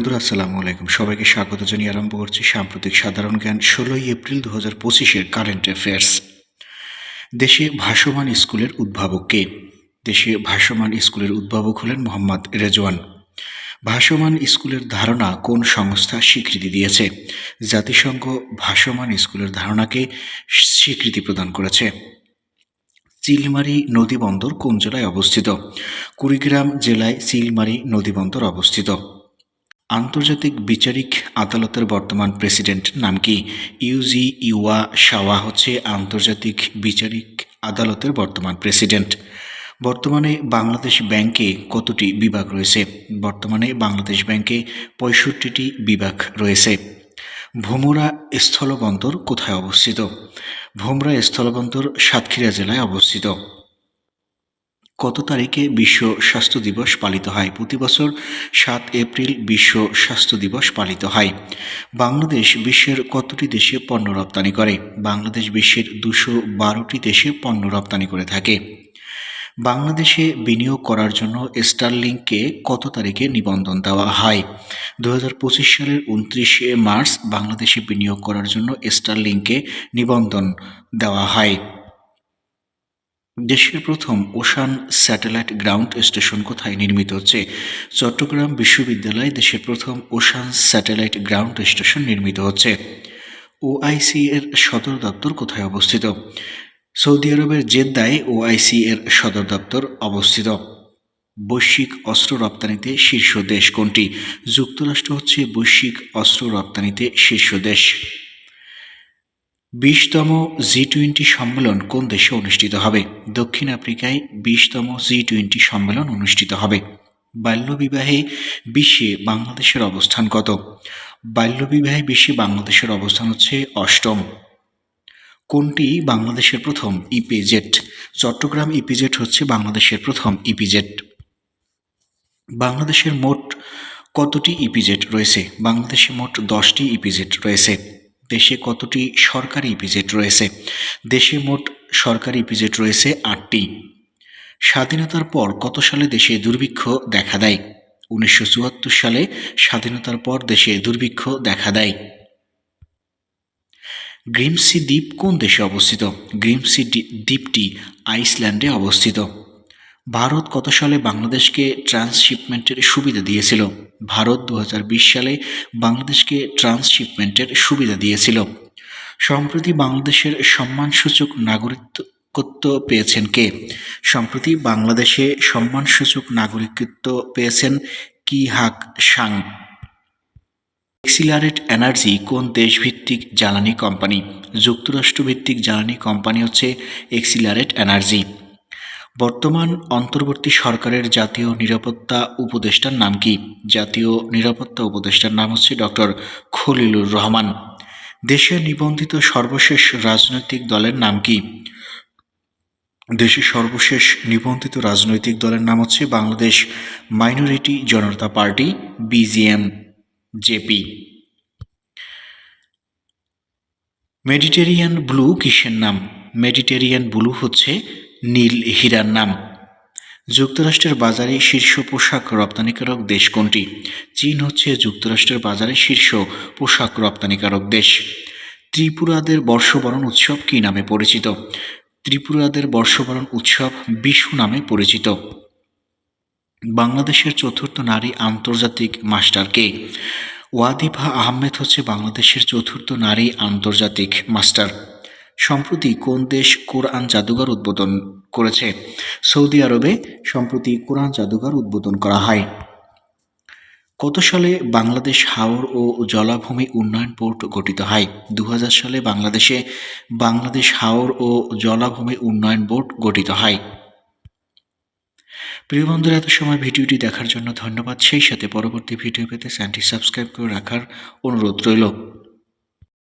বন্ধুরা আসসালামু আলাইকুম। সবাইকে স্বাগত জানিয়ে আরম্ভ করছি সাম্প্রতিক সাধারণ জ্ঞান 16 এপ্রিল 2025-এর কারেন্ট অ্যাফেয়ার্স। দেশে ভাসমান স্কুলের উদ্ভাবক কে? দেশে ভাসমান স্কুলের উদ্ভাবক হলেন মোহাম্মদ রেজওয়ান। ভাসমান স্কুলের ধারণা কোন সংস্থা স্বীকৃতি দিয়েছে? জাতিসংঘ ভাসমান স্কুলের ধারণাকে স্বীকৃতি প্রদান করেছে। চিলমারি নদীবন্দর কোন জেলায় অবস্থিত? কুড়িগ্রাম জেলায় চিলমারি নদীবন্দর অবস্থিত। আন্তর্জাতিক বিচারিক আদালতের বর্তমান প্রেসিডেন্ট নাম কি? ইউজি ইউয়া শাওয়া হচ্ছে আন্তর্জাতিক বিচারিক আদালতের বর্তমান প্রেসিডেন্ট। বর্তমানে বাংলাদেশ ব্যাংকে কতটি বিভাগ রয়েছে? বর্তমানে বাংলাদেশ ব্যাংকে 65টি বিভাগ রয়েছে। ভোমরা স্থলবন্দর কোথায় অবস্থিত? ভোমরা স্থলবন্দর সাতক্ষীরা জেলায় অবস্থিত। কত তারিখে বিশ্ব স্বাস্থ্য দিবস পালিত হয়? প্রতি বছর 7 এপ্রিল বিশ্ব স্বাস্থ্য দিবস পালিত হয়। বাংলাদেশ বিশ্বের কতটি দেশে পণ্য রপ্তানি করে? বাংলাদেশ বিশ্বের 212টি দেশে পণ্য রপ্তানি করে থাকে। বাংলাদেশে বিনিয়োগ করার জন্য স্টারলিংককে কত তারিখে নিবন্ধন দেওয়া হয়? 2025 সালের 29 মার্চ বাংলাদেশে বিনিয়োগ করার জন্য স্টারলিংককে নিবন্ধন দেওয়া হয়। দেশের প্রথম ওশান স্যাটেলাইট গ্রাউন্ড স্টেশন কোথায় নির্মিত হচ্ছে? চট্টগ্রাম বিশ্ববিদ্যালয়ে দেশের প্রথম ওশান স্যাটেলাইট গ্রাউন্ড স্টেশন নির্মিত হচ্ছে। ওআইসি এর সদর দপ্তর কোথায় অবস্থিত? সৌদি আরবের জেদ্দায় ওআইসি এর সদর দপ্তর অবস্থিত। বৈশ্বিক অস্ত্র রপ্তানিতে শীর্ষ দেশ কোনটি? যুক্তরাষ্ট্র হচ্ছে বৈশ্বিক অস্ত্র রপ্তানিতে শীর্ষ দেশ। 20তম G20 সম্মেলন কোন দেশে অনুষ্ঠিত হবে? দক্ষিণ আফ্রিকায় 20তম G20 সম্মেলন অনুষ্ঠিত হবে। বাল্যবিবাহে বিশ্বে বাংলাদেশের অবস্থান কত? বাল্যবিবাহে বিশ্বে বাংলাদেশের অবস্থান হচ্ছে 8ম। কোনটি বাংলাদেশের প্রথম ইপিজেড? চট্টগ্রাম ইপিজেড হচ্ছে বাংলাদেশের প্রথম ইপিজেড। বাংলাদেশের মোট কতটি ইপিজেড রয়েছে? বাংলাদেশে মোট 10টি ইপিজেড রয়েছে। দেশে কতটি সরকারি ইপিজেড রয়েছে? দেশে মোট সরকারি ইপিজেড রয়েছে 8টি। স্বাধীনতার পর কত সালে দেশে দুর্ভিক্ষ দেখা দেয়? 1974 সালে স্বাধীনতার পর দেশে দুর্ভিক্ষ দেখা দেয়। গ্রিমসি দ্বীপ কোন দেশে অবস্থিত? গ্রিমসি দ্বীপটি আইসল্যান্ডে অবস্থিত। ভারত কত সালে বাংলাদেশকে ট্রান্সশিপমেন্টের সুবিধা দিয়েছিল? ভারত 2020 সালে বাংলাদেশকে ট্রান্সশিপমেন্টের সুবিধা দিয়েছিল। সম্প্রতি বাংলাদেশের সম্মানসূচক নাগরিকত্ব পেয়েছেন কে? সম্প্রতি বাংলাদেশে সম্মানসূচক নাগরিকত্ব পেয়েছেন কি হাক সাং। এক্সিলারেট এনার্জি কোন দেশভিত্তিক জ্বালানি কোম্পানি? যুক্তরাষ্ট্রভিত্তিক জ্বালানি কোম্পানি হচ্ছে এক্সিলারেট এনার্জি। বর্তমান অন্তর্বর্তী সরকারের জাতীয় নিরাপত্তা উপদেষ্টার নাম কি? জাতীয় নিরাপত্তা উপদেষ্টার নাম হচ্ছে ডক্টর খলিলুর রহমান। দেশের নিবন্ধিত সর্বশেষ রাজনৈতিক দলের নাম কি? দেশের সর্বশেষ নিবন্ধিত রাজনৈতিক দলের নাম হচ্ছে Bangladesh minority Janata party BGM JP. Mediterranean blue কিসের নাম? মেডিটেরিয়ান ব্লু হচ্ছে নীল হীরার নাম। যুক্তরাষ্ট্রের বাজারে শীর্ষ পোশাক রপ্তানিকারক দেশ কোনটি? চীন হচ্ছে যুক্তরাষ্ট্রের বাজারে শীর্ষ পোশাক রপ্তানিকারক দেশ। ত্রিপুরাদের বর্ষবরণ উৎসব কী নামে পরিচিত? ত্রিপুরাদের বর্ষবরণ উৎসব বিশু নামে পরিচিত। বাংলাদেশের চতুর্থ নারী আন্তর্জাতিক মাস্টার কে? ওয়াদিফা আহমেদ হচ্ছে বাংলাদেশের চতুর্থ নারী আন্তর্জাতিক মাস্টার। সম্প্রতি কোন দেশ কোরআন জাদুঘর উদ্বোধন করেছে? সৌদি আরবে সম্প্রতি কোরআন জাদুঘর উদ্বোধন করা হয়। কত সালে বাংলাদেশ হাওর ও জলাভূমি উন্নয়ন বোর্ড গঠিত হয়? 2000 সালে বাংলাদেশে বাংলাদেশ হাওর ও জলাভূমি উন্নয়ন বোর্ড গঠিত হয়। প্রিয় বন্ধুরা, এত সময় ভিডিওটি দেখার জন্য ধন্যবাদ। সেই সাথে পরবর্তী ভিডিও পেতে চ্যানেলটি সাবস্ক্রাইব করে রাখার অনুরোধ রইল।